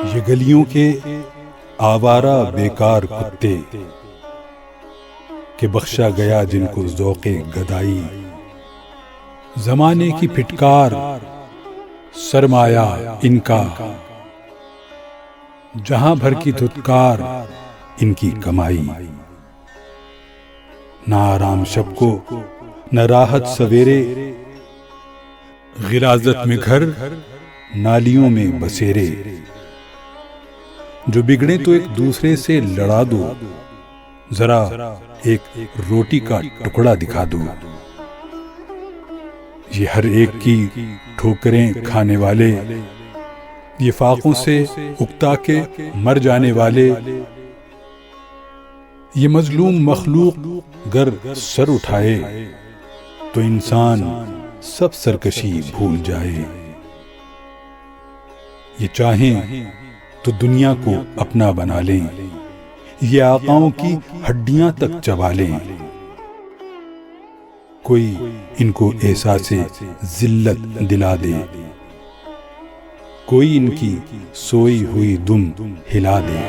یہ گلیوں کے آوارہ بیکار کتے کہ بخشا گیا جن کو ذوق گدائی، زمانے کی پھٹکار سرمایہ ان کا، جہاں بھر کی دھتکار ان کی کمائی، نہ آرام شب کو نہ راحت سویرے، غلاظت میں گھر نالیوں میں بسیرے، جو بگڑے تو ایک دوسرے سے لڑا دو، ذرا ایک روٹی کا ٹکڑا دکھا دو، یہ ہر ایک کی ٹھوکریں کھانے والے، یہ فاقوں سے اکتا کے مر جانے والے، یہ مظلوم مخلوق گر سر اٹھائے تو انسان سب سرکشی بھول جائے، یہ چاہیں تو دنیا کو اپنا بنا لیں، یہ آقاؤں کی ہڈیاں تک چبا لیں، کوئی ان کو احساس ذلت دلا دے، کوئی ان کی سوئی ہوئی دم ہلا دے۔